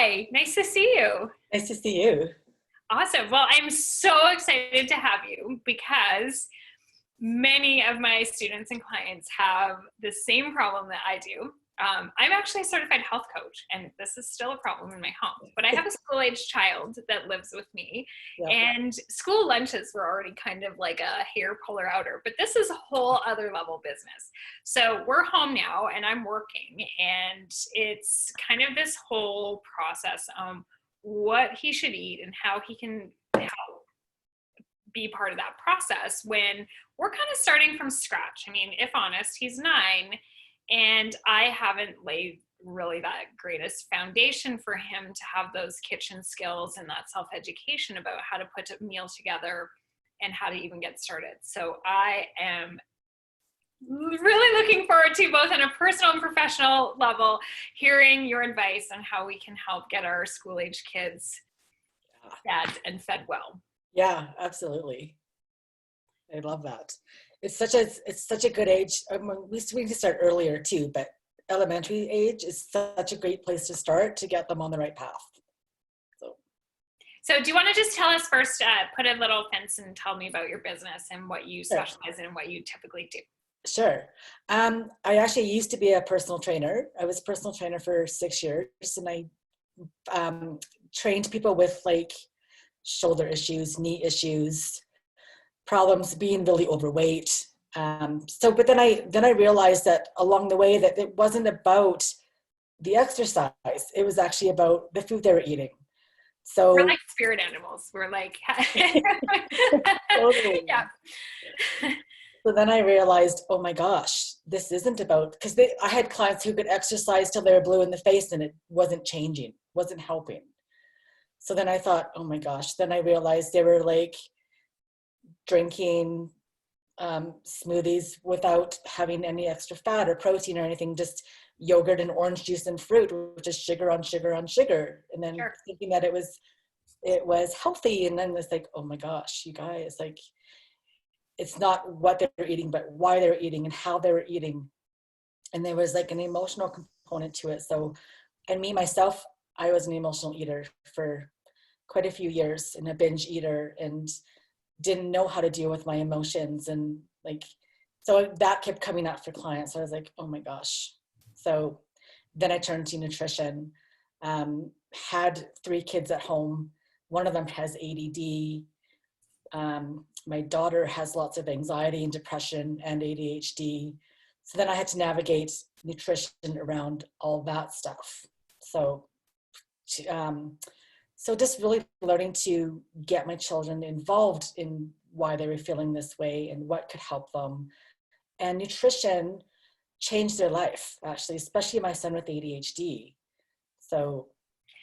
Hi, nice to see you. Nice to see you. Awesome. Well, I'm so excited to have you because many of my students and clients have the same problem that I do. I'm actually a certified health coach, and this is still a problem in my home. But I have a school-age child that lives with me, Yeah. and school lunches were already kind of like a hair puller outer. But this is a whole other level business. So we're home now, and I'm working, and it's kind of this whole process what he should eat and how he can help be part of that process when we're kind of starting from scratch. I mean, if honest, he's 9 and I haven't laid really that greatest foundation for him to have those kitchen skills and that self-education about how to put a meal together and how to even get started. So I am really looking forward to, both on a personal and professional level, hearing your advice on how we can help get our school-age kids fed and fed well. Yeah, absolutely. I love that. It's such a good age. We can start earlier too, but elementary age is such a great place to start to get them on the right path. So do you want to just tell us first, put a little fence and tell me about your business and what you specialize in and what you typically do? Sure. I actually used to be a personal trainer. I was a personal trainer for 6 years, and I trained people with like shoulder issues, knee issues, problems, being really overweight. But then I realized that along the way that it wasn't about the exercise. It was actually about the food they were eating. So we're like spirit animals. We're like, totally. Yeah. So then I realized, oh my gosh, this isn't about, because I had clients who could exercise till they were blue in the face and it wasn't changing, wasn't helping. So then I thought, oh my gosh, then I realized they were like drinking smoothies without having any extra fat or protein or anything, just yogurt and orange juice and fruit, which is sugar on sugar on sugar. And then thinking that it was healthy. And then it's like, oh my gosh, you guys, like, it's not what they were eating, but why they were eating and how they were eating. And there was like an emotional component to it. So, and me, myself, I was an emotional eater for quite a few years and a binge eater and didn't know how to deal with my emotions. And like, so that kept coming up for clients. So I was like, oh my gosh. So then I turned to nutrition, had 3 kids at home. One of them has ADD. My daughter has lots of anxiety and depression and ADHD. So then I had to navigate nutrition around all that stuff. So just really learning to get my children involved in why they were feeling this way and what could help them. And nutrition changed their life, actually, especially my son with ADHD. So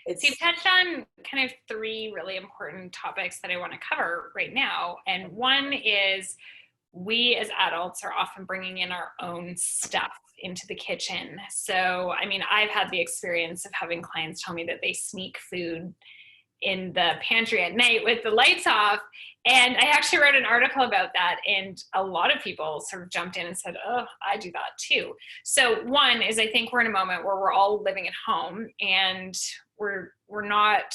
you've touched on kind of 3 really important topics that I want to cover right now. And one is we as adults are often bringing in our own stuff into the kitchen. So, I mean, I've had the experience of having clients tell me that they sneak food in the pantry at night with the lights off. And I actually wrote an article about that, and a lot of people sort of jumped in and said, oh, I do that too. So one is, I think we're in a moment where we're all living at home and we're not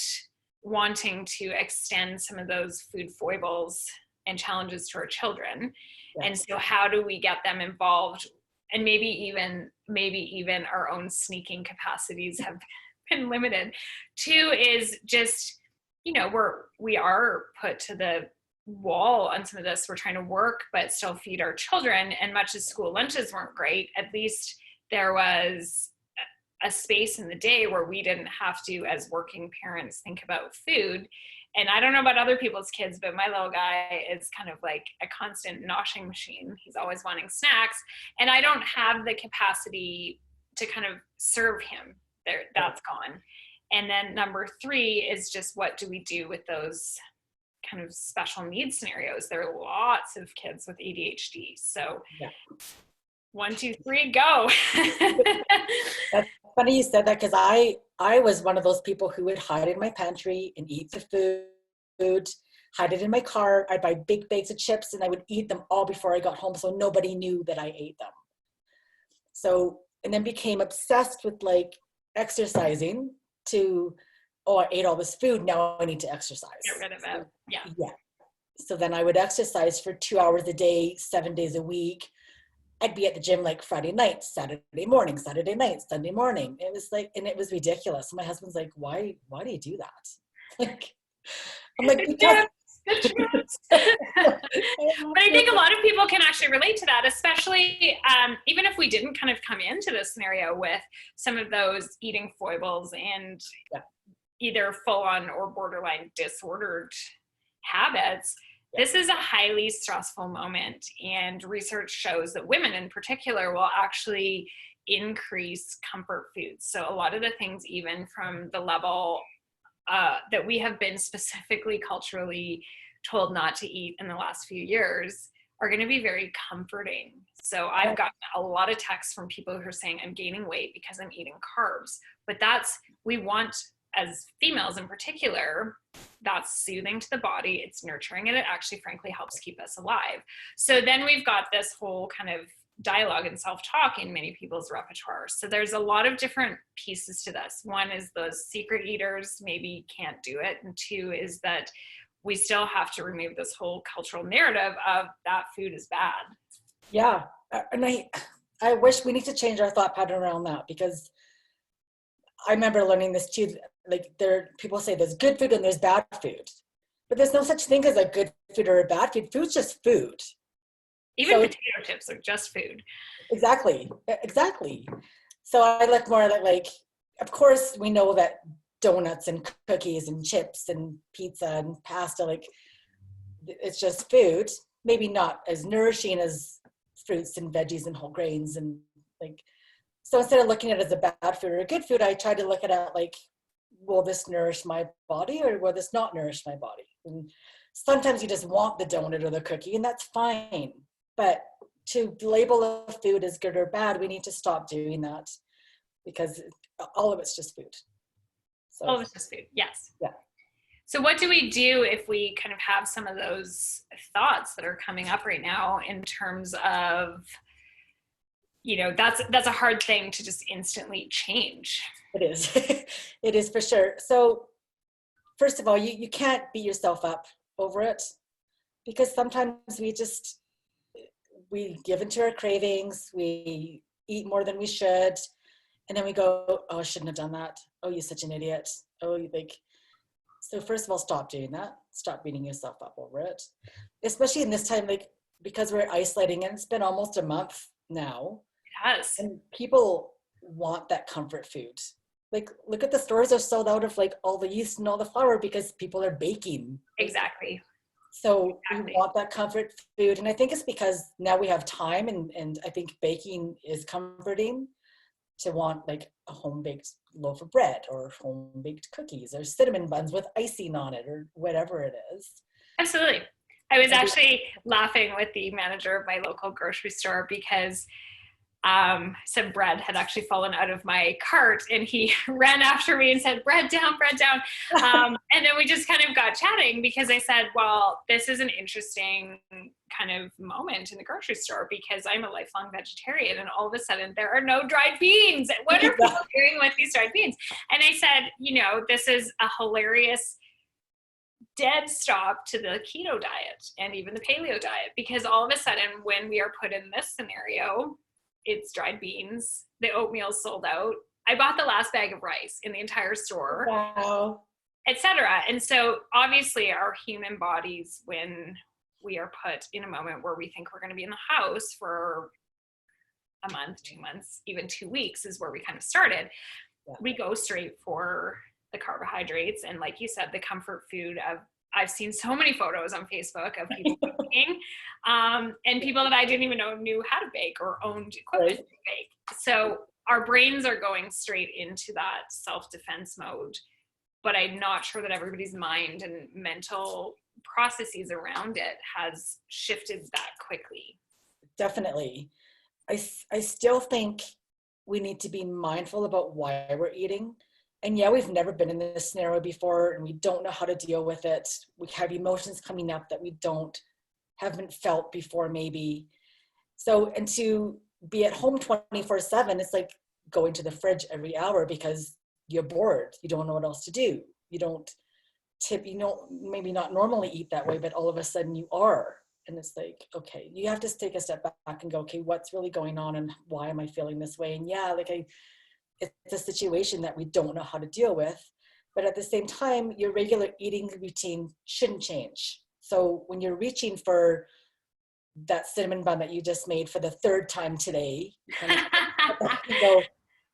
wanting to extend some of those food foibles and challenges to our children. Yeah. And so how do we get them involved? And maybe even our own sneaking capacities have been limited. 2 is just, we are put to the wall on some of this. We're trying to work, but still feed our children. And much as school lunches weren't great, at least there was a space in the day where we didn't have to, as working parents, think about food. And I don't know about other people's kids, but my little guy is kind of like a constant noshing machine. He's always wanting snacks. And I don't have the capacity to kind of serve him. That's gone. And then number 3 is just, what do we do with those kind of special needs scenarios? There are lots of kids with ADHD. So 1, 2, 3, go. That's funny you said that, because I was one of those people who would hide in my pantry and eat the food, hide it in my car. I'd buy big bags of chips and I would eat them all before I got home so nobody knew that I ate them. So, and then became obsessed with like exercising to oh, I ate all this food, now I need to exercise. Get rid of it. Yeah. Yeah. So then I would exercise for 2 hours a day, 7 days a week. I'd be at the gym like Friday night, Saturday morning, Saturday night, Sunday morning. It was like, and it was ridiculous. My husband's like, why do you do that? Like, I'm like, because. But I think a lot of people can actually relate to that, especially even if we didn't kind of come into this scenario with some of those eating foibles and either full-on or borderline disordered habits. This is a highly stressful moment, and research shows that women in particular will actually increase comfort foods. So a lot of the things, even from the level that we have been specifically culturally told not to eat in the last few years, are going to be very comforting. So I've gotten a lot of texts from people who are saying, I'm gaining weight because I'm eating carbs. But we want, as females in particular, that's soothing to the body, it's nurturing, and it actually frankly helps keep us alive. So then we've got this whole kind of dialogue and self-talk in many people's repertoire. So there's a lot of different pieces to this. One is those secret eaters maybe can't do it. And two is that we still have to remove this whole cultural narrative of that food is bad. Yeah. And I wish we need to change our thought pattern around that, because I remember learning this too. Like, people say there's good food and there's bad food, but there's no such thing as a good food or a bad food. Food's just food. Even potato chips are just food. Exactly. So I look more like, of course we know that donuts and cookies and chips and pizza and pasta, like, it's just food, maybe not as nourishing as fruits and veggies and whole grains. And like, so instead of looking at it as a bad food or a good food, I try to look at it like, will this nourish my body or will this not nourish my body? And sometimes you just want the donut or the cookie, and that's fine. But to label a food as good or bad, we need to stop doing that, because all of it's just food. So, all of it's just food, yes. Yeah. So what do we do if we kind of have some of those thoughts that are coming up right now in terms of, that's a hard thing to just instantly change. It is. It is for sure. So first of all, you can't beat yourself up over it, because sometimes we give into our cravings, we eat more than we should, and then we go, oh, I shouldn't have done that. Oh, you're such an idiot. Oh, so first of all, stop doing that. Stop beating yourself up over it. Especially in this time, like, because we're isolating, and it's been almost a month now. It has. And people want that comfort food. Like, look at the stores are sold out of like all the yeast and all the flour because people are baking. Exactly. So we want that comfort food. And I think it's because now we have time, and I think baking is comforting, to want like a home-baked loaf of bread or home-baked cookies or cinnamon buns with icing on it or whatever it is. Absolutely. I was actually laughing with the manager of my local grocery store because some bread had actually fallen out of my cart, and he ran after me and said, bread down, bread down. And then we just kind of got chatting, because I said, well, this is an interesting kind of moment in the grocery store, because I'm a lifelong vegetarian, and all of a sudden there are no dried beans. What are people doing with these dried beans? And I said, this is a hilarious dead stop to the keto diet and even the paleo diet, because all of a sudden when we are put in this scenario, it's dried beans, the oatmeal's sold out, I bought the last bag of rice in the entire store, wow, etc. And so obviously our human bodies, when we are put in a moment where we think we're going to be in the house for a month, 2 months, even 2 weeks is where we kind of started, we go straight for the carbohydrates. And like you said, the comfort food of, I've seen so many photos on Facebook of people baking, and people that I didn't even know knew how to bake or owned equipment to bake. So our brains are going straight into that self-defense mode, but I'm not sure that everybody's mind and mental processes around it has shifted that quickly. Definitely. I still think we need to be mindful about why we're eating. And yeah, we've never been in this scenario before, and we don't know how to deal with it. We have emotions coming up that we haven't felt before maybe. So, and to be at home 24/7, it's like going to the fridge every hour because you're bored. You don't know what else to do. maybe not normally eat that way, but all of a sudden you are. And it's like, okay, you have to take a step back and go, okay, what's really going on and why am I feeling this way? And yeah, like it's a situation that we don't know how to deal with. But at the same time, your regular eating routine shouldn't change. So when you're reaching for that cinnamon bun that you just made for the third time today, you go,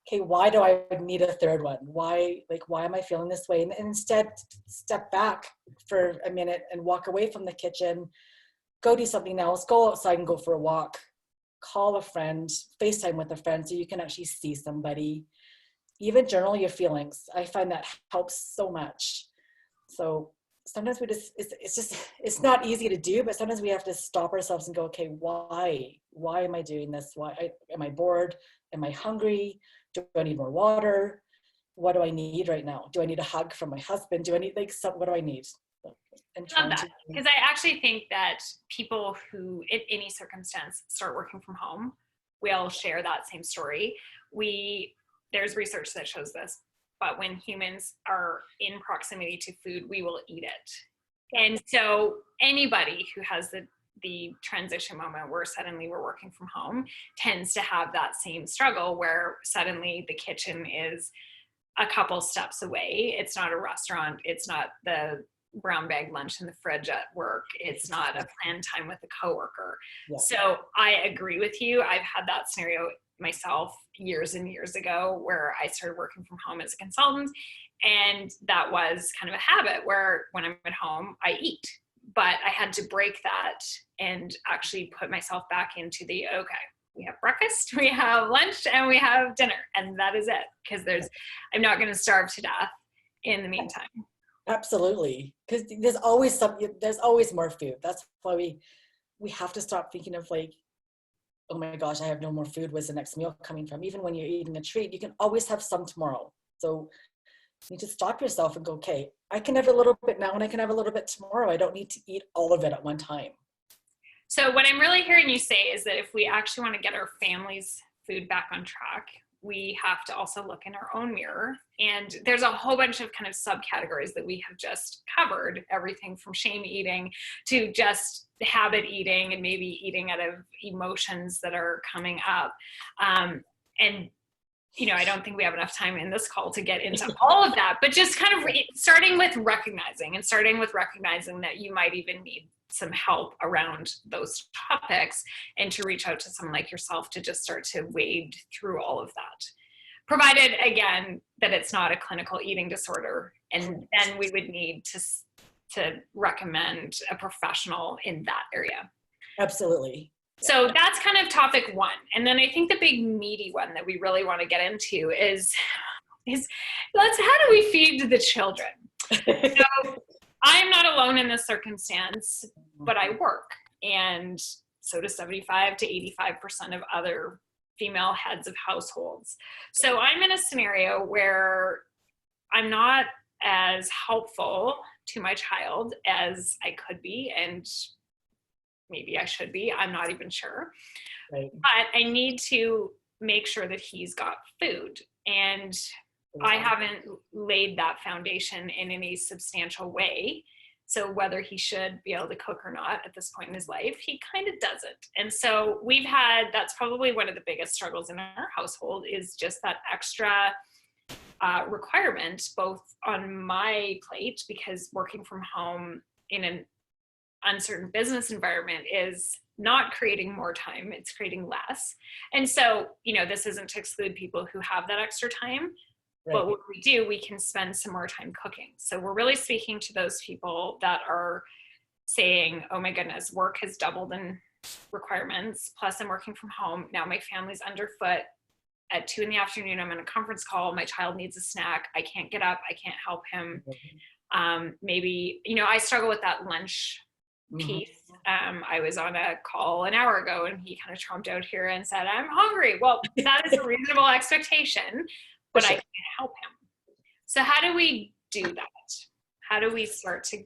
okay, why do I need a third one? Why am I feeling this way? And instead, step back for a minute and walk away from the kitchen, go do something else, go outside and go for a walk, call a friend, FaceTime with a friend so you can actually see somebody. Even journal your feelings. I find that helps so much. So sometimes it's not easy to do, but sometimes we have to stop ourselves and go, okay, why am I doing this? Am I bored? Am I hungry? Do I need more water? What do I need right now? Do I need a hug from my husband? Do I need what do I need? I love that, because I actually think that people who, in any circumstance, start working from home, we all share that same story. There's research that shows this, but when humans are in proximity to food, we will eat it. And so anybody who has the transition moment where suddenly we're working from home tends to have that same struggle where suddenly the kitchen is a couple steps away. It's not a restaurant. It's not the brown bag lunch in the fridge at work. It's not a planned time with a coworker. Yeah. So I agree with you. I've had that scenario myself years and years ago where I started working from home as a consultant. And that was kind of a habit where when I'm at home, I eat. But I had to break that and actually put myself back into okay, we have breakfast, we have lunch, and we have dinner. And that is it. Because I'm not going to starve to death in the meantime. Absolutely. Because there's always more food. That's why we have to stop thinking of like, oh my gosh, I have no more food. Where's the next meal coming from? Even when you're eating a treat, you can always have some tomorrow. So you need to stop yourself and go, okay, I can have a little bit now and I can have a little bit tomorrow. I don't need to eat all of it at one time. So what I'm really hearing you say is that if we actually want to get our family's food back on track, we have to also look in our own mirror. And there's a whole bunch of kind of subcategories that we have just covered, everything from shame eating to just habit eating and maybe eating out of emotions that are coming up. And I don't think we have enough time in this call to get into all of that, but just kind of starting with recognizing that you might even need some help around those topics and to reach out to someone like yourself to just start to wade through all of that. Provided, again, that it's not a clinical eating disorder, and then we would need to recommend a professional in that area. Absolutely. So that's kind of topic one. And then I think the big meaty one that we really want to get into is how do we feed the children? So I'm not alone in this circumstance, but I work, and so does 75 to 85% of other female heads of households. So I'm in a scenario where I'm not as helpful to my child as I could be, and maybe I should be, I'm not even sure. Right. But I need to make sure that he's got food. And I haven't laid that foundation in any substantial way. So whether he should be able to cook or not at this point in his life, he kind of doesn't. And so that's probably one of the biggest struggles in our household, is just that extra requirement, both on my plate, because working from home in an uncertain business environment is not creating more time, it's creating less. And so, this isn't to exclude people who have that extra time. Right. But what we do, we can spend some more time cooking. So we're really speaking to those people that are saying, oh my goodness, work has doubled in requirements. Plus I'm working from home. Now my family's underfoot. At 2 p.m, I'm on a conference call. My child needs a snack. I can't get up. I can't help him. Maybe, I struggle with that lunch piece. I was on a call an hour ago and he kind of trumped out here and said, I'm hungry. Well, that is a reasonable expectation. But I can't help him. So how do we do that? How do we start to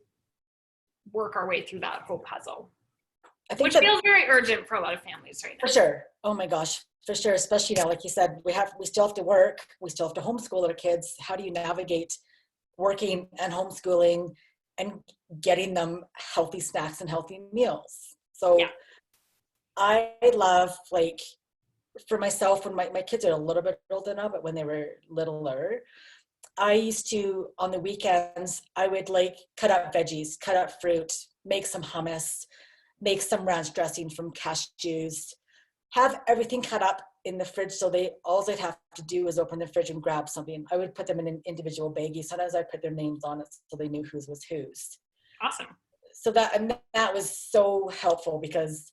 work our way through that whole puzzle? Which feels very urgent for a lot of families right now. For sure. Oh my gosh, for sure. Especially now, like you said, we still have to work. We still have to homeschool our kids. How do you navigate working and homeschooling and getting them healthy snacks and healthy meals. So yeah. I love, like, for myself, when my kids are a little bit older now, but when they were littler, I used to, on the weekends, I would like cut up veggies, cut up fruit, make some hummus, make some ranch dressing from cashews, have everything cut up in the fridge, so all they'd have to do is open the fridge and grab something. I would put them in an individual baggie. Sometimes I put their names on it so they knew whose was whose. Awesome. So that was so helpful, because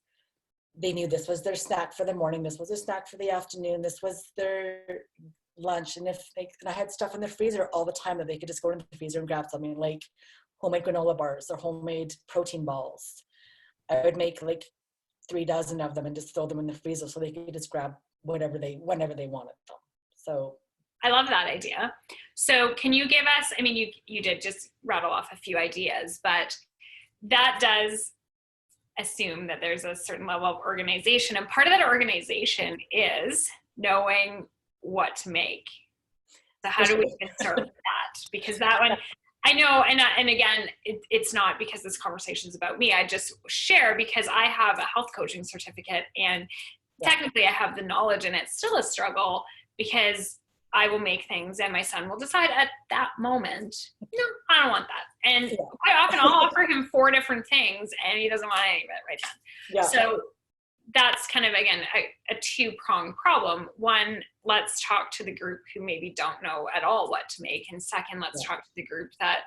they knew this was their snack for the morning, this was their snack for the afternoon, this was their lunch. And I had stuff in the freezer all the time that they could just go into the freezer and grab something, like homemade granola bars or homemade protein balls. I would make like 3 dozen of them and just throw them in the freezer so they could just grab whenever they wanted them. So I love that idea. So can you give us, I mean, you did just rattle off a few ideas, but that does assume that there's a certain level of organization. And part of that organization is knowing what to make. So how do we even start with that? Because that one, I know, and again, it's not because this conversation is about me. I just share because I have a health coaching certificate, and technically I have the knowledge, and it's still a struggle because I will make things and my son will decide at that moment, no, I don't want that. And quite often I'll offer him 4 different things and he doesn't want any of it right then. Yeah. So that's kind of, again, a 2-pronged problem. One, let's talk to the group who maybe don't know at all what to make. And second, let's talk to the group that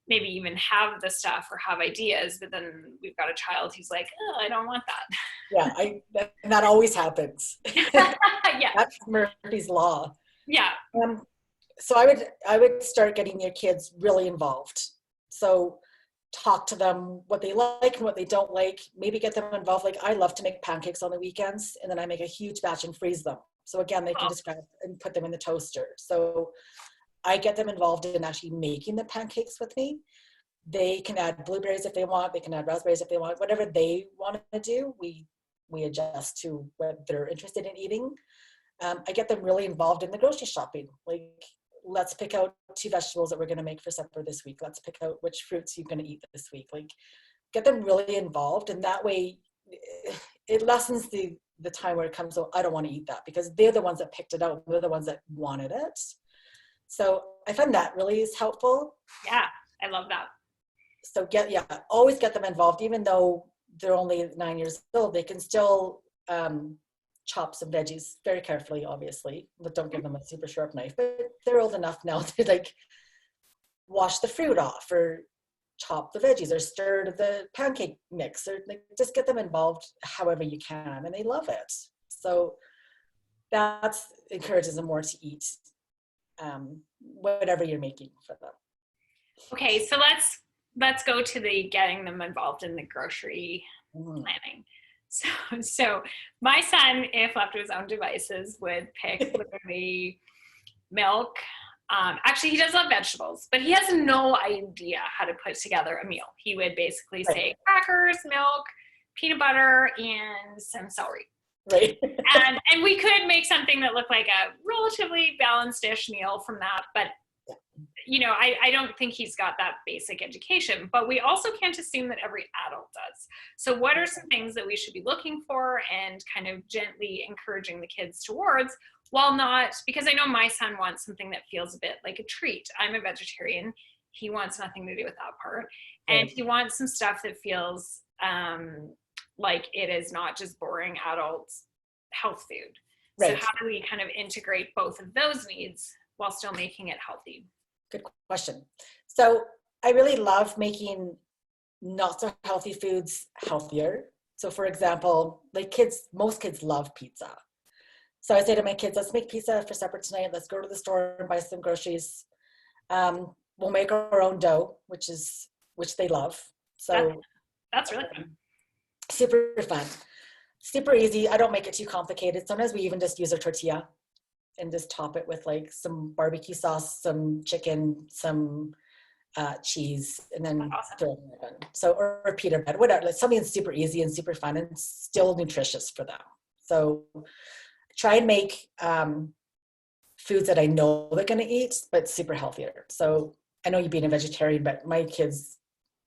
maybe even have the stuff or have ideas, but then we've got a child who's like, oh, I don't want that. Yeah, that always happens. Yeah. That's Murphy's Law. Yeah. So I would start getting your kids really involved. So talk to them what they like and what they don't like. Maybe get them involved. Like, I love to make pancakes on the weekends, and then I make a huge batch and freeze them. So again, they can just grab and put them in the toaster. So I get them involved in actually making the pancakes with me. They can add blueberries if they want. They can add raspberries if they want. Whatever they want to do, we adjust to what they're interested in eating. I get them really involved in the grocery shopping. Like, let's pick out 2 vegetables that we're going to make for supper this week. Let's pick out which fruits you're going to eat this week. Like, get them really involved, and that way it lessens the time where it comes, oh, I don't want to eat that, because they're the ones that picked it out. They're the ones that wanted it. So I find that really is helpful. Yeah, I love that. So always get them involved, even though they're only 9 years old. They can still chop some veggies very carefully, obviously, but don't give them a super sharp knife. But they're old enough now to like wash the fruit off, or chop the veggies, or stir the pancake mix, or like just get them involved however you can, and they love it. So that encourages them more to eat whatever you're making for them. Okay, so let's go to the getting them involved in the grocery planning. So my son, if left to his own devices, would pick literally milk. Actually, he does love vegetables, but he has no idea how to put together a meal. He would basically say crackers, milk, peanut butter, and some celery. Right. and we could make something that looked like a relatively balanced-ish meal from that, but I don't think he's got that basic education. But we also can't assume that every adult does. So what are some things that we should be looking for and kind of gently encouraging the kids towards, while not, because I know my son wants something that feels a bit like a treat. I'm a vegetarian. He wants nothing to do with that part. And he wants some stuff that feels like it is not just boring adult health food. Right. So how do we kind of integrate both of those needs while still making it healthy? Good question. So I really love making not so healthy foods healthier. So for example, like most kids love pizza. So I say to my kids, let's make pizza for supper tonight. Let's go to the store and buy some groceries. We'll make our own dough, which they love. So that's really fun. Super fun. Super easy. I don't make it too complicated. Sometimes we even just use a tortilla and just top it with like some barbecue sauce, some chicken, some cheese, and then throw it in the oven. So, or pita bread, whatever. Like something that's super easy and super fun and still nutritious for them. So try and make foods that I know they're going to eat, but super healthier. So I know you being a vegetarian, but my kids,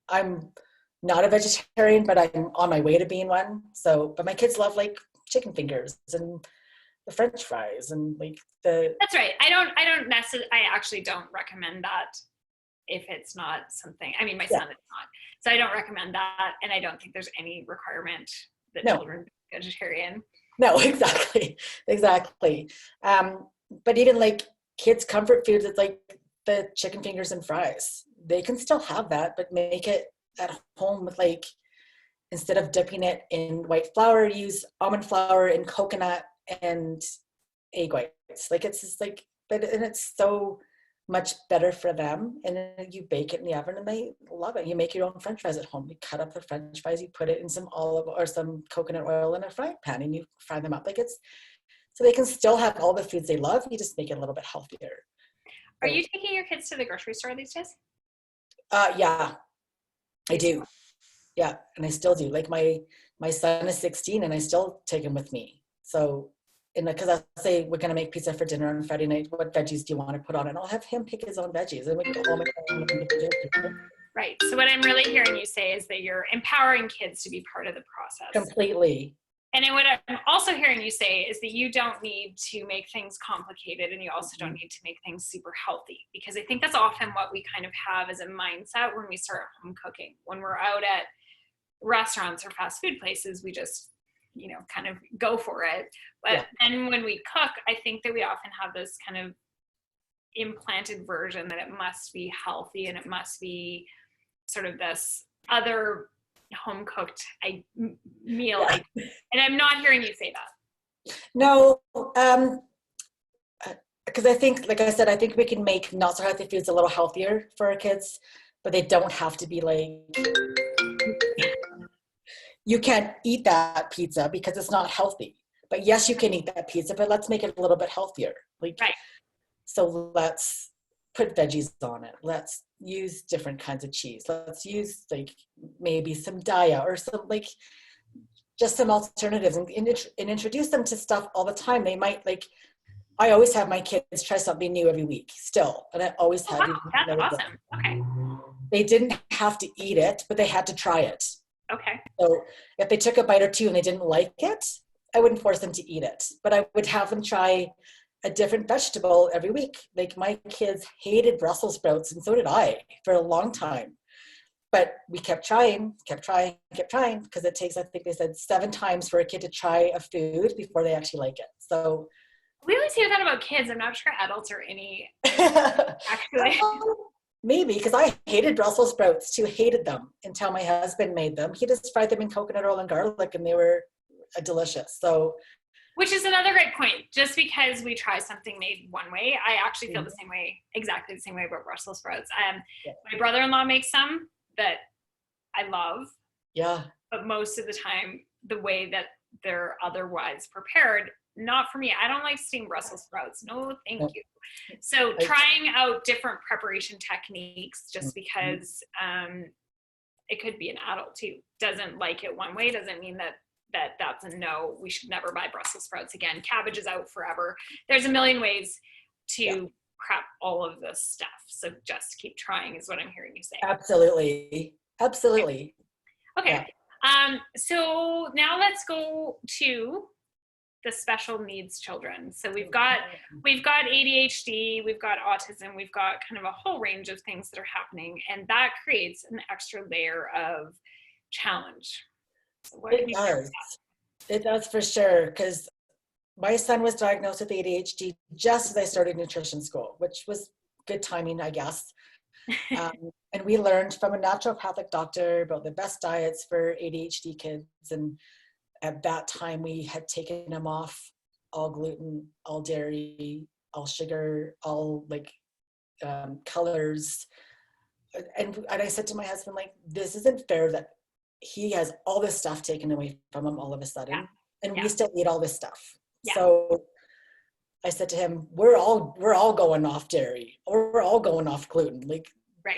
I'm not a vegetarian, but I'm on my way to being one. So, but my kids love like chicken fingers and the French fries and like the. That's right. I actually don't recommend that if it's not something, I mean, my son is not. So I don't recommend that. And I don't think there's any requirement that children be vegetarian. No, exactly. Exactly. But even like kids' comfort foods, it's like the chicken fingers and fries. They can still have that, but make it at home with like, instead of dipping it in white flour, use almond flour and coconut and egg whites. Like it's just like, but and it's so much better for them. And then you bake it in the oven and they love it. You make your own French fries at home. You cut up the French fries, you put it in some olive or some coconut oil in a frying pan and you fry them up. Like it's, so they can still have all the foods they love. You just make it a little bit healthier. Are you taking your kids to the grocery store these days? Yeah, I do. Yeah, and I still do. Like my son is 16 and I still take him with me. So, and because I'll say we're gonna make pizza for dinner on Friday night, what veggies do you want to put on it? And I'll have him pick his own veggies and we can go home and Right. So what I'm really hearing you say is that you're empowering kids to be part of the process. Completely. And then what I'm also hearing you say is that you don't need to make things complicated and you also don't need to make things super healthy, because I think that's often what we kind of have as a mindset when we start home cooking. When we're out at restaurants or fast food places, we just, kind of go for it. But then when we cook, I think that we often have this kind of implanted version that it must be healthy and it must be sort of this other home cooked meal. And I'm not hearing you say that. No, because I think, like I said, I think we can make not so healthy foods a little healthier for our kids, but they don't have to be like, you can't eat that pizza because it's not healthy. But yes, you can eat that pizza, but let's make it a little bit healthier. Like, right. So let's put veggies on it. Let's use different kinds of cheese. Let's use like maybe some daya or some like just some alternatives and introduce them to stuff all the time. They might like, I always have my kids try something new every week still. And I always have. Wow, that's awesome. Okay. They didn't have to eat it, but they had to try it. Okay. So if they took a bite or two and they didn't like it, I wouldn't force them to eat it, but I would have them try a different vegetable every week. Like my kids hated Brussels sprouts, and so did I for a long time. But we kept trying, because it takes, I think they said 7 times for a kid to try a food before they actually like it. So we always hear that about kids. I'm not sure adults are any, actually. Maybe, because I hated Brussels sprouts too, hated them until my husband made them. He just fried them in coconut oil and garlic and they were delicious. So, which is another great point. Just because we try something made one way, I actually feel the same way, exactly the same way about Brussels sprouts. My brother-in-law makes some that I love. Yeah. But most of the time, the way that they're otherwise prepared, not for me. I don't like steamed Brussels sprouts. No, thank you. So trying out different preparation techniques just because it could be an adult who doesn't like it one way doesn't mean that's a no. We should never buy Brussels sprouts again. Cabbage is out forever. There's a million ways to prep all of this stuff. So just keep trying is what I'm hearing you say. Absolutely. Absolutely. Okay. Yeah. So now let's go to the special needs children. So we've got ADHD, we've got autism, we've got kind of a whole range of things that are happening, and that creates an extra layer of challenge. So it does for sure, because my son was diagnosed with ADHD just as I started nutrition school, which was good timing, I guess. And we learned from a naturopathic doctor about the best diets for ADHD kids, and at that time we had taken him off all gluten, all dairy, all sugar, all like colors. And I said to my husband, like, this isn't fair that he has all this stuff taken away from him all of a sudden, and we still eat all this stuff. So I said to him, we're all going off dairy, or we're all going off gluten. Like,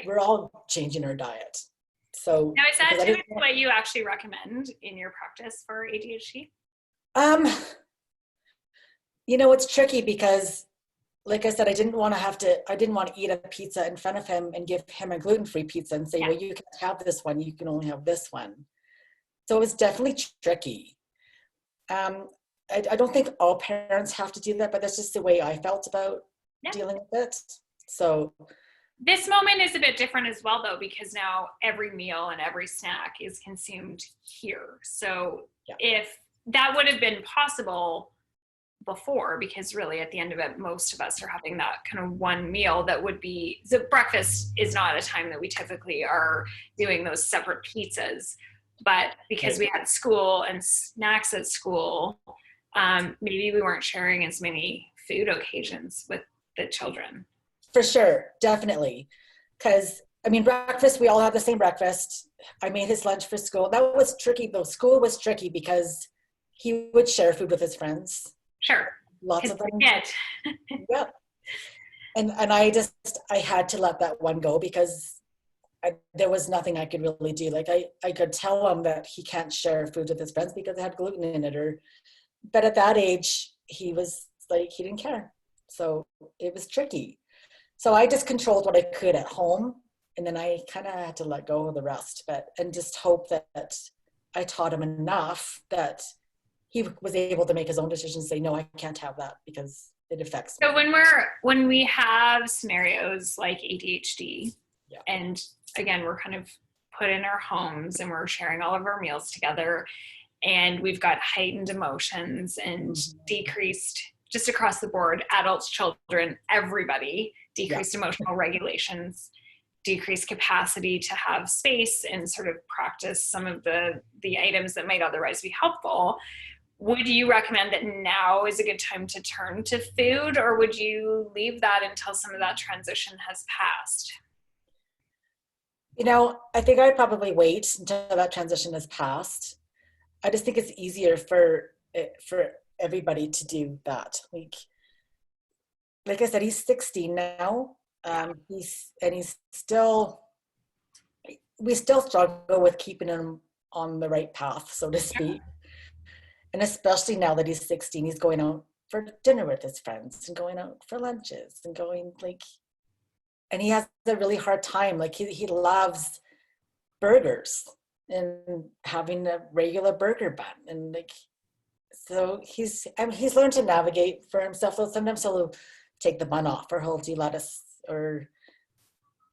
we're all changing our diet. So now, is that too what you actually recommend in your practice for ADHD? It's tricky because like I said, I didn't want to eat a pizza in front of him and give him a gluten-free pizza and say, well, you can't have this one, you can only have this one. So it was definitely tricky. I don't think all parents have to do that, but that's just the way I felt about dealing with it. So this moment is a bit different as well, though, because now every meal and every snack is consumed here. So if that would have been possible before, because really at the end of it, most of us are having that kind of one meal that would be, so breakfast is not a time that we typically are doing those separate pizzas, but because we had school and snacks at school, maybe we weren't sharing as many food occasions with the children. For sure, definitely. Because, I mean, breakfast, we all had the same breakfast. I made his lunch for school. That was tricky, though. School was tricky because he would share food with his friends. Sure. Lots of them. Yep. And I had to let that one go because there was nothing I could really do. Like I could tell him that he can't share food with his friends because it had gluten in it, but at that age, he was like, he didn't care. So it was tricky. So I just controlled what I could at home, and then I kind of had to let go of the rest, and just hope that I taught him enough that he was able to make his own decisions, say, no, I can't have that because it affects me. So when we have scenarios like ADHD, and again, we're kind of put in our homes and we're sharing all of our meals together, and we've got heightened emotions and decreased, just across the board, adults, children, everybody, decreased emotional regulations, decreased capacity to have space and sort of practice some of the items that might otherwise be helpful. Would you recommend that now is a good time to turn to food, or would you leave that until some of that transition has passed? You know, I think I'd probably wait until that transition has passed. I just think it's easier for everybody to do that. Like I said, he's 16 now. We still struggle with keeping him on the right path, so to speak. And especially now that he's 16, he's going out for dinner with his friends and going out for lunches and and he has a really hard time. Like he loves burgers and having a regular burger bun, and so he's learned to navigate for himself. So sometimes he'll take the bun off, or he'll do lettuce, or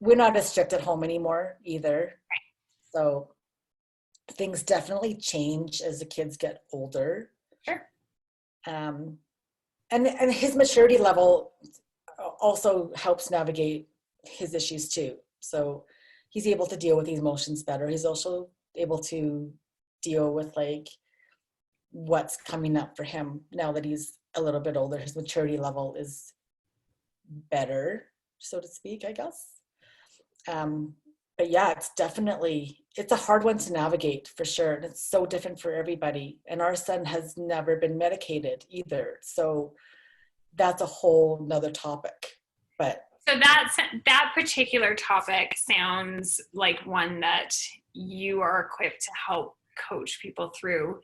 we're not as strict at home anymore either. So things definitely change as the kids get older. Sure. And his maturity level also helps navigate his issues too. So he's able to deal with these emotions better. He's also able to deal with what's coming up for him now that he's a little bit older. His maturity level is better, so to speak, I guess. But yeah, it's a hard one to navigate for sure. And it's so different for everybody. And our son has never been medicated either. So that's a whole nother topic. So that particular topic sounds like one that you are equipped to help coach people through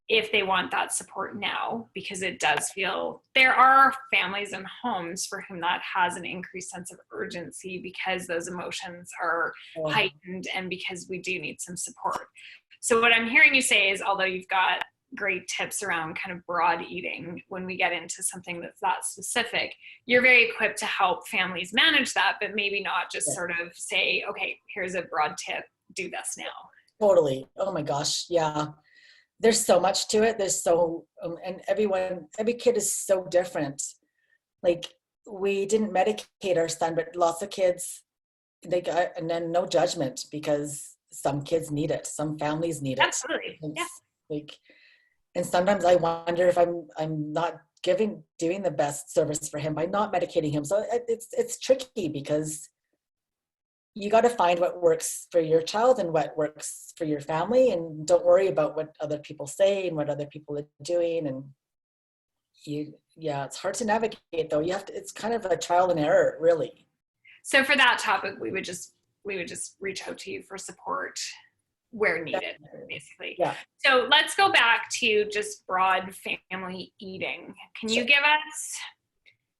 if they want that support now, because it does feel there are families and homes for whom that has an increased sense of urgency because those emotions are heightened and because we do need some support. So what I'm hearing you say is, although you've got great tips around kind of broad eating, when we get into something that's that specific, you're very equipped to help families manage that, but maybe not just sort of say, okay, here's a broad tip, do this now. Totally. Oh my gosh. Yeah. There's so much to it. And every kid is so different. Like, we didn't medicate our son, but lots of kids, and then no judgment, because some kids need it. Some families need it. Absolutely. Yeah. And sometimes I wonder if I'm not doing the best service for him by not medicating him. So it's tricky, because you got to find what works for your child and what works for your family, and don't worry about what other people say and what other people are doing. And it's hard to navigate, though. It's kind of a trial and error, really. So for that topic, we would just reach out to you for support where needed, basically. Yeah. So let's go back to just broad family eating. Can you give us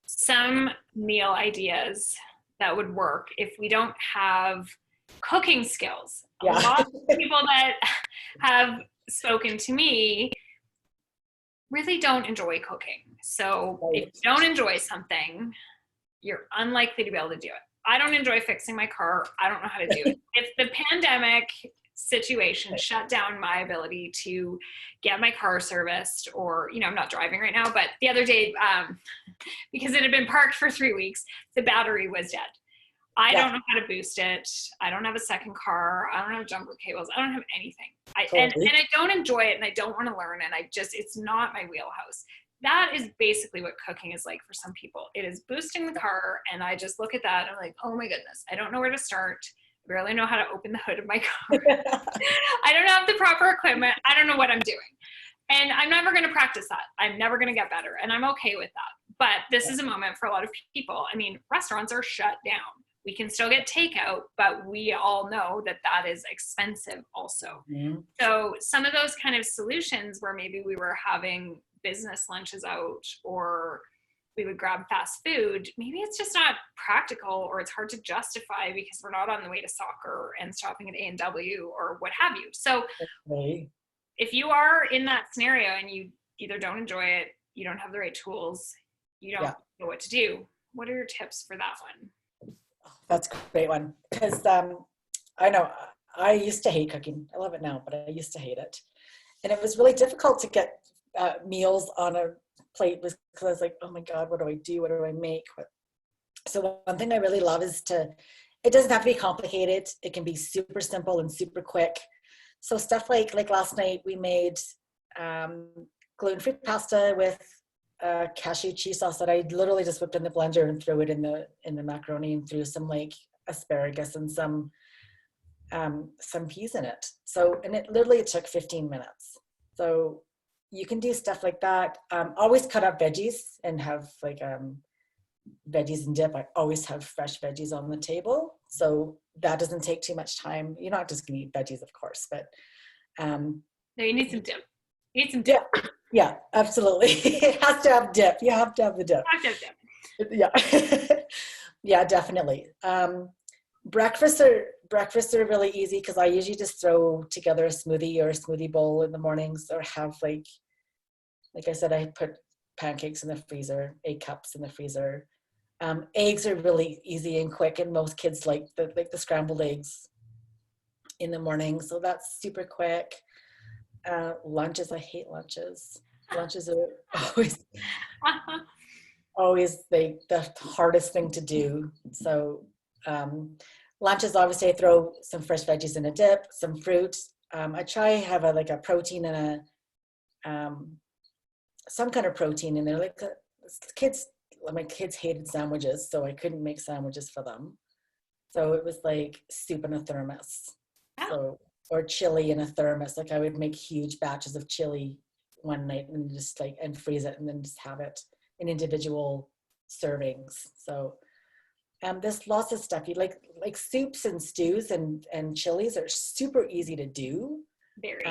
some meal ideas that would work if we don't have cooking skills. Yeah. A lot of people that have spoken to me really don't enjoy cooking. So if you don't enjoy something, you're unlikely to be able to do it. I don't enjoy fixing my car. I don't know how to do it. If the pandemic situation shut down my ability to get my car serviced, or, you know, I'm not driving right now, but the other day, because it had been parked for 3 weeks, the battery was dead. I don't know how to boost it. I don't have a second car. I don't have jumper cables. I don't have anything. And I don't enjoy it, and I don't want to learn, and it's not my wheelhouse. That is basically what cooking is like for some people. It is boosting the car, and I just look at that and I'm like, oh my goodness, I don't know where to start. I barely know how to open the hood of my car. I don't have the proper equipment. I don't know what I'm doing. And I'm never going to practice that. I'm never going to get better, and I'm okay with that. But this is a moment for a lot of people. I mean, restaurants are shut down. We can still get takeout, but we all know that that is expensive also. Mm-hmm. So some of those kind of solutions where maybe we were having business lunches out, or we would grab fast food, maybe it's just not practical, or it's hard to justify because we're not on the way to soccer and stopping at A&W or what have you. So if you are in that scenario and you either don't enjoy it, you don't have the right tools, you don't know what to do, what are your tips for that one? That's a great one, because I know I used to hate cooking. I love it now, but I used to hate it. And it was really difficult to get meals on a plate, because I was like, oh my God, what do I do? What do I make? So one thing I really love is it doesn't have to be complicated. It can be super simple and super quick. So stuff like last night we made gluten-free pasta with cashew cheese sauce that I literally just whipped in the blender and threw it in the macaroni and threw some like asparagus and some peas in it. So, and it literally took 15 minutes. So you can do stuff like that. Always cut up veggies and have like veggies and dip. I always have fresh veggies on the table. So that doesn't take too much time. You're not just gonna eat veggies, of course, but no, you need some dip. You need some dip. Yeah, absolutely. It has to have dip. You have to have the dip. Yeah. Yeah, definitely. Breakfasts are really easy, because I usually just throw together a smoothie or a smoothie bowl in the mornings, or have like I said, I put pancakes in the freezer, 8 cups in the freezer. Eggs are really easy and quick, and most kids like the scrambled eggs in the morning, so that's super quick. Lunches, I hate lunches. Lunches are always the hardest thing to do. So lunches, obviously I throw some fresh veggies in a dip, some fruit. I try have a protein and some kind of protein in there. Like my kids hated sandwiches, so I couldn't make sandwiches for them. So it was like soup in a thermos. So, or chili in a thermos. Like I would make huge batches of chili one night and just and freeze it, and then just have it in individual servings. So there's lots of stuff. You like soups and stews and chilies are super easy to do. Very.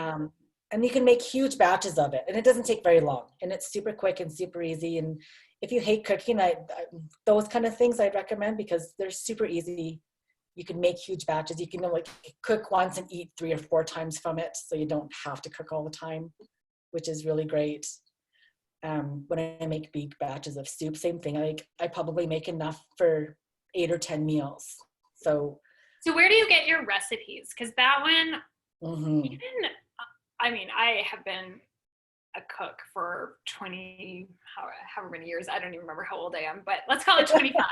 And you can make huge batches of it, and it doesn't take very long, and it's super quick and super easy. And if you hate cooking, those kind of things I'd recommend, because they're super easy. You can make huge batches. You can cook once and eat 3 or 4 times from it, so you don't have to cook all the time, which is really great. When I make big batches of soup, same thing. I probably make enough for 8 or 10 meals. So where do you get your recipes? Because that one, even, I mean, I have been a cook for 20, however many years. I don't even remember how old I am, but let's call it 25.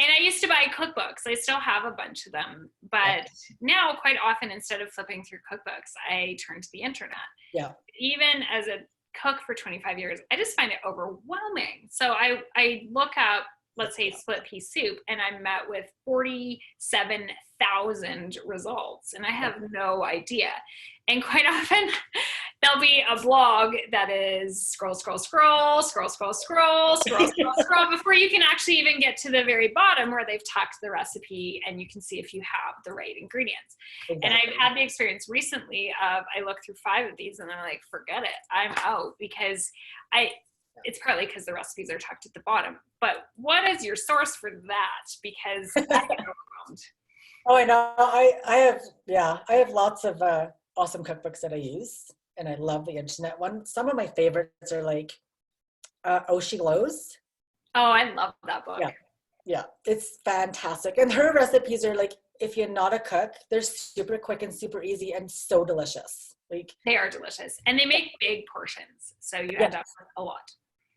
And I used to buy cookbooks. I still have a bunch of them, but now quite often, instead of flipping through cookbooks, I turn to the internet. Yeah. Even as a cook for 25 years, I just find it overwhelming. So I look up, let's say, split pea soup, and I'm met with 47,000 results, and I have no idea. And quite often there'll be a blog that is scroll before you can actually even get to the very bottom where they've tucked the recipe and you can see if you have the right ingredients. Exactly. And I've had the experience recently of I look through 5 of these and I'm like, forget it, I'm out, because it's partly because the recipes are tucked at the bottom. But what is your source for that? Because I get overwhelmed. Oh, I know. I have lots of awesome cookbooks that I use, and I love the internet one. Some of my favorites are like Oshi Glows. Oh, I love that book. Yeah, it's fantastic. And her recipes are like, if you're not a cook, they're super quick and super easy and so delicious. Like, they are delicious, and they make big portions, so you end up with a lot.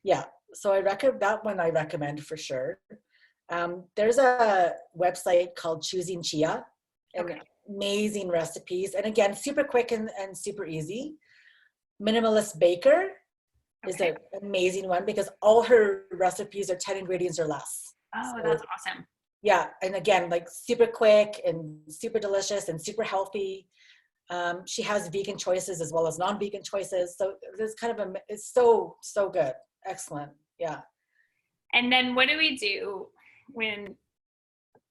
Yeah, so I recommend for sure. There's a website called Choosing Chia, and amazing recipes, and again, super quick and super easy. Minimalist Baker is an amazing one because all her recipes are 10 ingredients or less. Oh, so, that's awesome. Yeah, and again, like super quick and super delicious and super healthy. She has vegan choices as well as non-vegan choices. So there's kind of it's so good. Excellent. Yeah. And then what do we do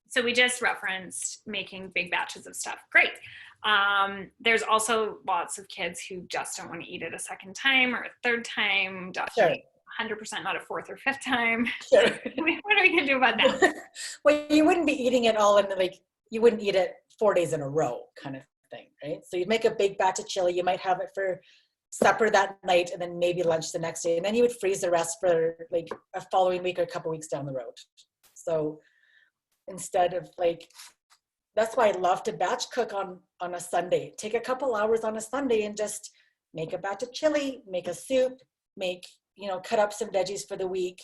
so we just referenced making big batches of stuff. Great. There's also lots of kids who just don't want to eat it a second time or a third time, sure. 100% not a fourth or fifth time. Sure. What are we going to do about that? Well, you wouldn't be eating it all you wouldn't eat it 4 days in a row kind of thing, right? So you'd make a big batch of chili. You might have it for supper that night and then maybe lunch the next day. And then you would freeze the rest for like a following week or a couple weeks down the road. So instead of that's why I love to batch cook on a Sunday. Take a couple hours on a Sunday and just make a batch of chili, make a soup, cut up some veggies for the week.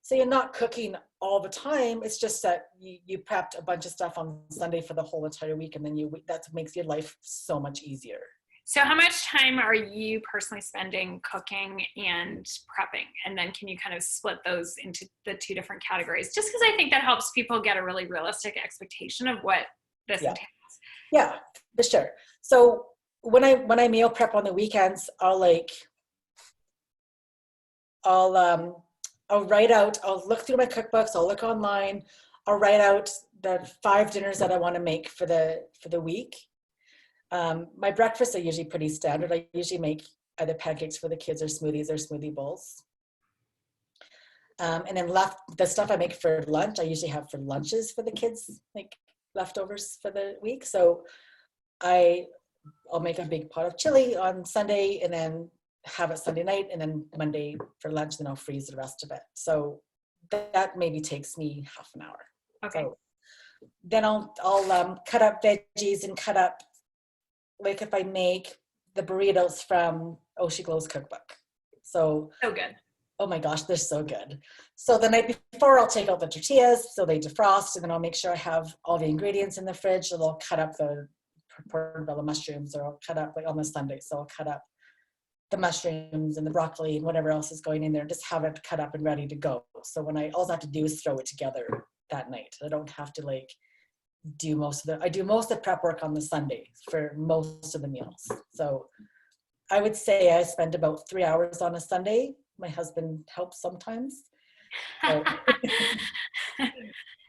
So you're not cooking all the time. It's just that you prepped a bunch of stuff on Sunday for the whole entire week. And then that makes your life so much easier. So how much time are you personally spending cooking and prepping? And then can you kind of split those into the two different categories? Just because I think that helps people get a really realistic expectation of what this entails. Yeah, for sure. So when I meal prep on the weekends, I'll write out, I'll look through my cookbooks, I'll look online, I'll write out the 5 dinners that I want to make for the week. My breakfasts are usually pretty standard. I usually make either pancakes for the kids or smoothies or smoothie bowls. And then the stuff I make for lunch, I usually have for lunches for the kids, like leftovers for the week. So I'll make a big pot of chili on Sunday and then have it Sunday night, and then Monday for lunch, then I'll freeze the rest of it. So that maybe takes me half an hour. Okay. So then I'll cut up veggies and cut up, like if I make the burritos from Oshi Glow's cookbook. So good. Oh my gosh, they're so good. So the night before, I'll take out the tortillas so they defrost, and then I'll make sure I have all the ingredients in the fridge. So I'll cut up the portobello mushrooms, or I'll cut up on the Sunday. So I'll cut up the mushrooms and the broccoli and whatever else is going in there, just have it cut up and ready to go. So all I have to do is throw it together that night. I don't have to do most of the prep work on the Sunday for most of the meals. So I would say I spend about 3 hours on a Sunday. My husband helps sometimes. So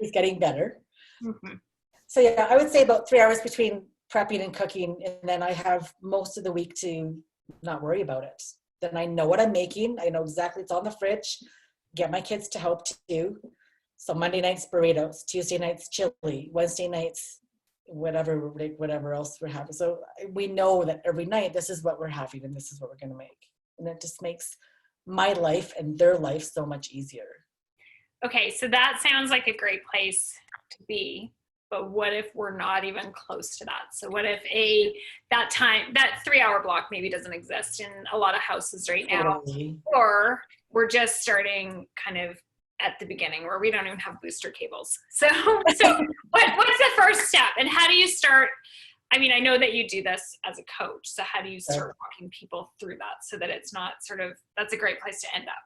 he's getting better. Mm-hmm. So yeah, I would say about 3 hours between prepping and cooking, and then I have most of the week to not worry about it. Then I know what I'm making. I know exactly it's on the fridge. Get my kids to help too. So Monday nights burritos, Tuesday nights chili, Wednesday nights whatever else we're having. So we know that every night this is what we're having and this is what we're going to make. And it just makes my life and their life so much easier. Okay, so that sounds like a great place to be. But what if we're not even close to that? So what if that 3-hour block maybe doesn't exist in a lot of houses right now, or we're just starting kind of at the beginning where we don't even have booster cables. So what's the first step, and how do you start? I mean, I know that you do this as a coach. So how do you start walking people through that so that it's not that's a great place to end up?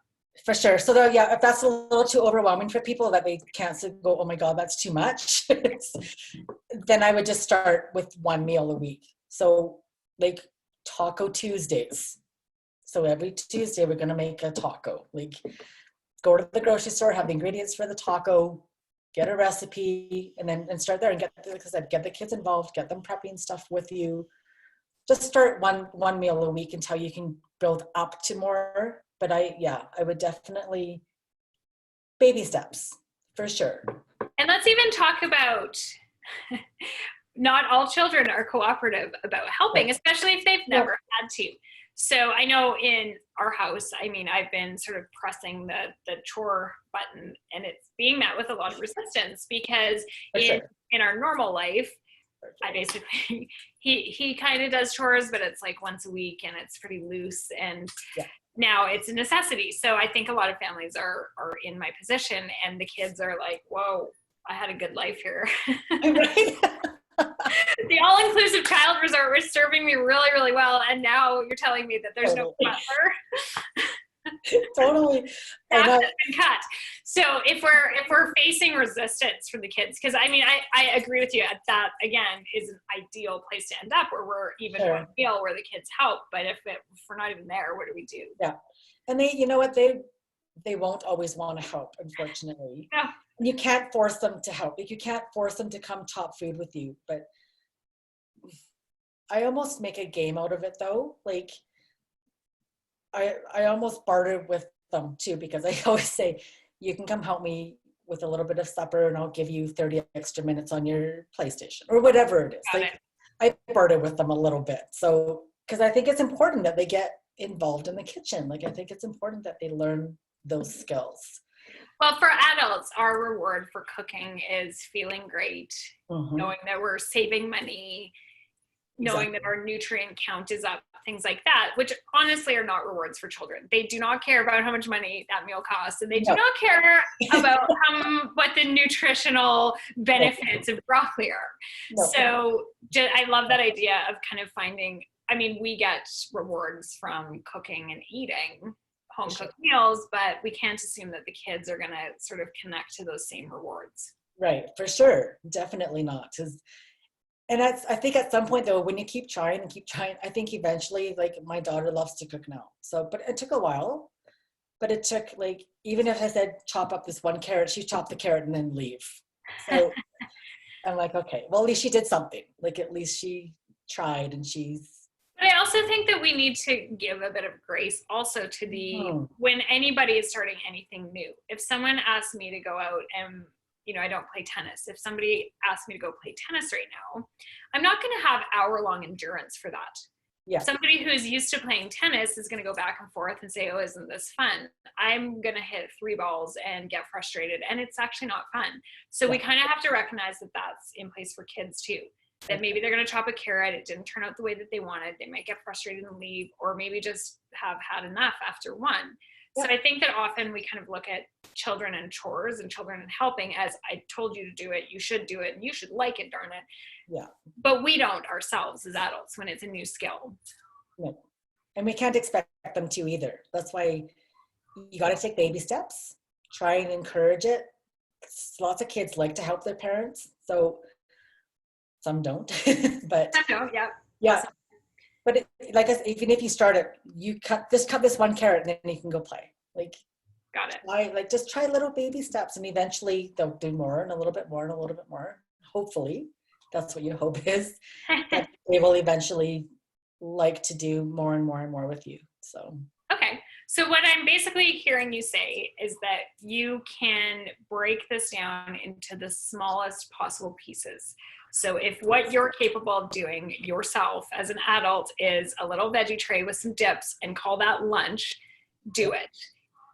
For sure. So if that's a little too overwhelming for people that they can't go, oh my God, that's too much, then I would just start with one meal a week. So like Taco Tuesdays. So every Tuesday we're going to make a taco. Like go to the grocery store, have the ingredients for the taco, get a recipe, and start there and get the kids involved, get them prepping stuff with you. Just start one meal a week until you can build up to more But I would definitely baby steps for sure. And let's even talk about not all children are cooperative about helping, right, especially if they've never had to. So I know in our house, I mean, I've been sort of pressing the chore button, and it's being met with a lot of resistance because in our normal life, I basically, he kind of does chores, but it's like once a week and it's pretty loose, and now it's a necessity. So I think a lot of families are in my position, and the kids are like, whoa, I had a good life here. Right? The all-inclusive child resort was serving me really, really well, and now you're telling me that there's no butler. Totally. That has been cut. So if we're facing resistance from the kids, because I mean, I agree with you. That again is an ideal place to end up, where we're even one meal where the kids help. But if we're not even there, what do we do? Yeah, and they, you know what, they won't always want to help, unfortunately. No. You can't force them to help. Like, you can't force them to come chop food with you. But I almost make a game out of it, though. Like, I almost barter with them too, because I always say, you can come help me with a little bit of supper and I'll give you 30 extra minutes on your PlayStation or whatever it is. Like, I barter with them a little bit. So, because I think it's important that they get involved in the kitchen. Like, I think it's important that they learn those skills. Well, for adults, our reward for cooking is feeling great, knowing that we're saving money, knowing that our nutrient count is up, things like that, which honestly are not rewards for children. They do not care about how much money that meal costs, and they do not care about what the nutritional benefits of broccoli are. So I love that idea of kind of finding, I mean, we get rewards from cooking and eating home cooked meals, but we can't assume that the kids are going to sort of connect to those same rewards. Right, for sure. Definitely not. And I think at some point, though, when you keep trying, I think eventually, like, my daughter loves to cook now. So, but it took a while. But it took, like, even if I said, chop up this one carrot, she chopped the carrot and then leave. So I'm like, okay, well, at least she did something. Like, at least she tried, and she's. But I also think that we need to give a bit of grace also to when anybody is starting anything new. If someone asks me to go out and, you know, I don't play tennis. If somebody asks me to go play tennis right now, I'm not going to have hour-long endurance for that. Yeah. Somebody who is used to playing tennis is going to go back and forth and say, oh, isn't this fun? I'm going to hit 3 balls and get frustrated, and it's actually not fun. So we kind of have to recognize that that's in place for kids too. That maybe they're going to chop a carrot, it didn't turn out the way that they wanted, they might get frustrated and leave, or maybe just have had enough after one. So I think that often we kind of look at children and chores and children and helping as, I told you to do it, you should do it, and you should like it, darn it. Yeah. But we don't ourselves as adults when it's a new skill. No. And we can't expect them to either. That's why you got to take baby steps, try and encourage it. Lots of kids like to help their parents, so some don't. But some don't, yeah. Awesome. But even if you start it, you cut this one carrot and then you can go play. Like, got it. Just try little baby steps, and eventually they'll do more and a little bit more and a little bit more. Hopefully, that's what you hope is. That they will eventually like to do more and more and more with you. So. Okay. So what I'm basically hearing you say is that you can break this down into the smallest possible pieces. So if what you're capable of doing yourself as an adult is a little veggie tray with some dips and call that lunch, do it.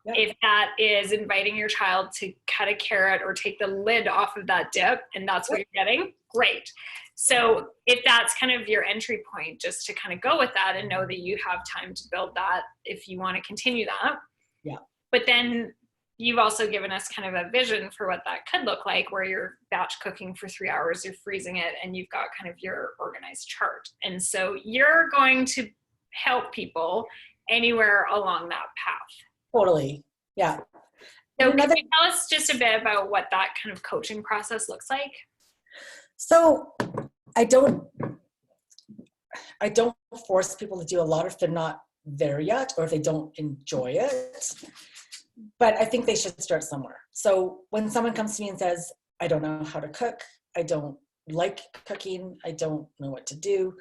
Yeah. If that is inviting your child to cut a carrot or take the lid off of that dip and that's what you're getting, great. So if that's kind of your entry point, just to kind of go with that and know that you have time to build that if you want to continue that. Yeah. But then you've also given us kind of a vision for what that could look like, where you're batch cooking for 3 hours, you're freezing it, and you've got kind of your organized chart. And so you're going to help people anywhere along that path. Totally. Yeah. So can you tell us just a bit about what that kind of coaching process looks like? So I don't force people to do a lot if they're not there yet, or if they don't enjoy it. But I think they should start somewhere. So when someone comes to me and says, I don't know how to cook, I don't like cooking, I don't know what to do,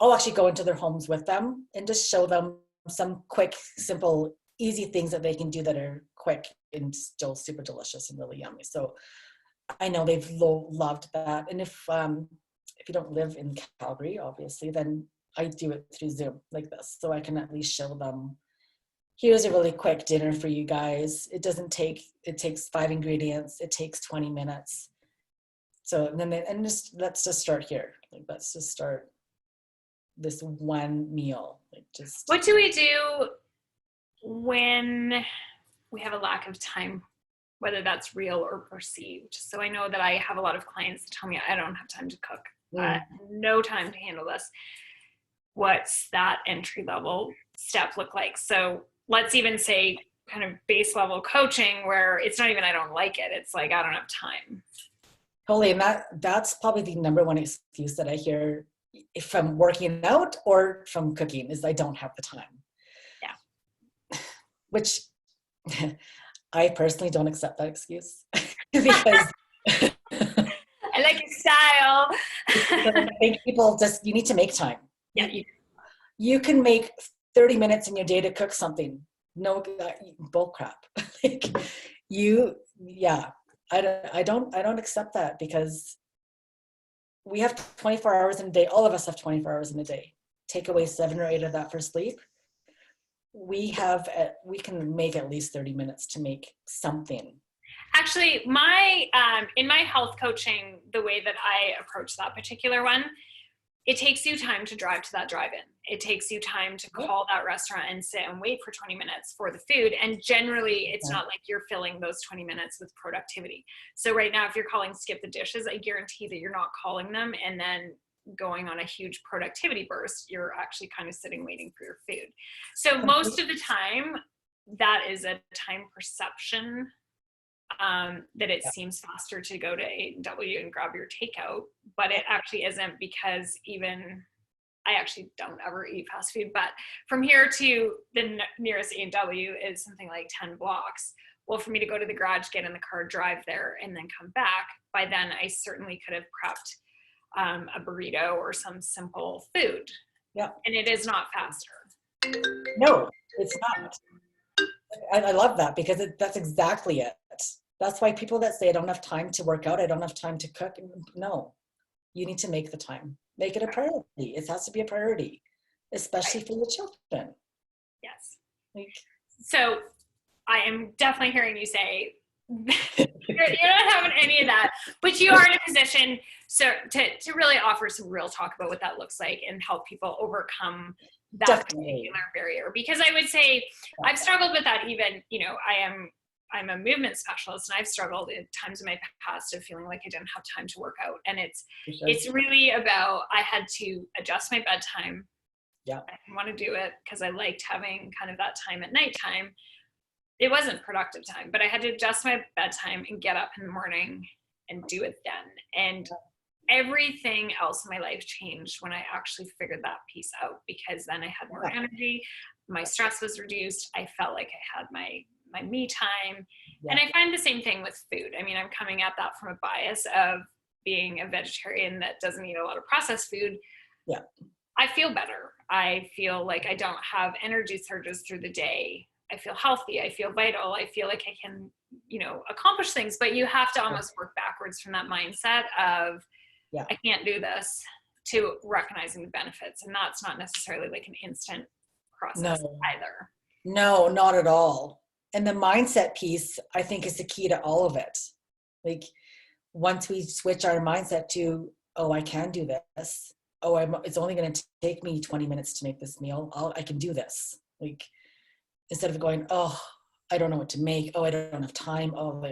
I'll actually go into their homes with them and just show them some quick, simple, easy things that they can do that are quick and still super delicious and really yummy. So I know they've loved that. And if you don't live in Calgary, obviously, then I do it through Zoom like this. So I can at least show them, here's a really quick dinner for you guys. It takes 5 ingredients. It takes 20 minutes. So let's just start here. Like, let's just start this one meal. Like, just. What do we do when we have a lack of time, whether that's real or perceived? So I know that I have a lot of clients that tell me I don't have time to cook, no time to handle this. What's that entry level step look like? So let's even say kind of base level coaching where it's not even I don't like it. It's like I don't have time. Totally, and that's probably the number one excuse that I hear from working out or from cooking is I don't have the time. Yeah. Which I personally don't accept that excuse because I like your style. I think people you need to make time. Yeah. You can make 30 minutes in your day to cook something. No, bull crap. I don't accept that because we have 24 hours in a day. All of us have 24 hours in a day. Take away 7 or 8 of that for sleep. We can make at least 30 minutes to make something. Actually, in my health coaching, the way that I approach that particular one, it takes you time to drive to that drive-in. It takes you time to call that restaurant and sit and wait for 20 minutes for the food. And generally, it's not like you're filling those 20 minutes with productivity. So right now, if you're calling skip the dishes, I guarantee that you're not calling them and then going on a huge productivity burst. You're actually kind of sitting waiting for your food. So most of the time, that is a time perception that it seems faster to go to A&W and grab your takeout, but it actually isn't, because even I actually don't ever eat fast food, but from here to the nearest A&W is something like 10 blocks. Well, for me to go to the garage, get in the car, drive there, and then come back, by then I certainly could have prepped a burrito or some simple food. Yeah. And it is not faster. No, it's not. I love that because that's exactly it. That's why people that say I don't have time to work out, I don't have time to cook. No, you need to make the time. Make it a priority. It has to be a priority, especially for your children. Yes. So I am definitely hearing you say you're not having any of that, but you are in a position to really offer some real talk about what that looks like and help people overcome that particular barrier. Because I would say I've struggled with that even, I'm a movement specialist, and I've struggled at times in my past of feeling like I didn't have time to work out. And it's really about, I had to adjust my bedtime. Yeah. I didn't want to do it because I liked having kind of that time at nighttime. It wasn't productive time, but I had to adjust my bedtime and get up in the morning and do it then. And everything else in my life changed when I actually figured that piece out, because then I had more energy, my stress was reduced, I felt like I had my me time. And I find the same thing with food. I mean, I'm coming at that from a bias of being a vegetarian that doesn't eat a lot of processed food. Yeah. I feel better. I feel like I don't have energy surges through the day. I feel healthy. I feel vital. I feel like I can, accomplish things, but you have to almost work backwards from that mindset of, I can't do this, to recognizing the benefits. And that's not necessarily like an instant process either. No, not at all. And the mindset piece, I think, is the key to all of it. Like, once we switch our mindset to, oh, I can do this. Oh, it's only going to take me 20 minutes to make this meal. I can do this. Like, instead of going, oh, I don't know what to make. Oh, I don't have time. Oh,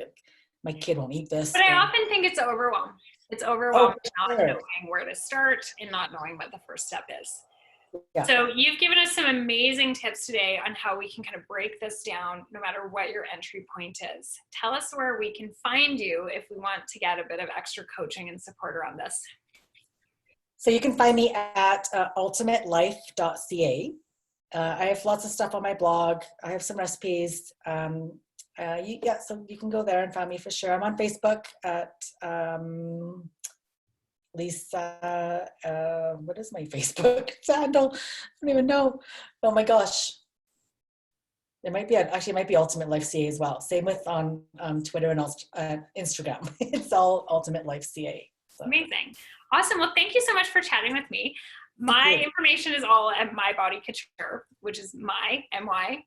my kid won't eat this. But I often think it's overwhelm. It's overwhelming not knowing where to start and not knowing what the first step is. Yeah. So you've given us some amazing tips today on how we can kind of break this down no matter what your entry point is. Tell us where we can find you if we want to get a bit of extra coaching and support around this. So you can find me at ultimatelife.ca. I have lots of stuff on my blog. I have some recipes. So you can go there and find me for sure. I'm on Facebook at Lisa, what is my Facebook handle? I don't even know. Oh my gosh. It might be, actually it might be Ultimate Life CA as well. Same with on Twitter and Instagram. It's all Ultimate Life CA. So. Amazing. Awesome. Well, thank you so much for chatting with me. My information is all at My Body Couture, which is my, M-Y,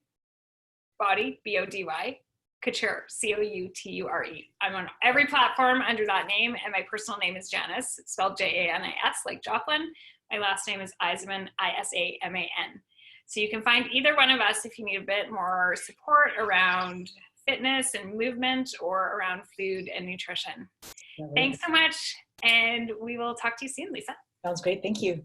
body, B-O-D-Y, Couture, C-O-U-T-U-R-E. I'm on every platform under that name, and my personal name is Janis, spelled J-A-N-I-S, like Jocelyn. My last name is Isaman, I-S-A-M-A-N. So you can find either one of us if you need a bit more support around fitness and movement or around food and nutrition. Thanks so much, and we will talk to you soon, Lisa. Sounds great. Thank you.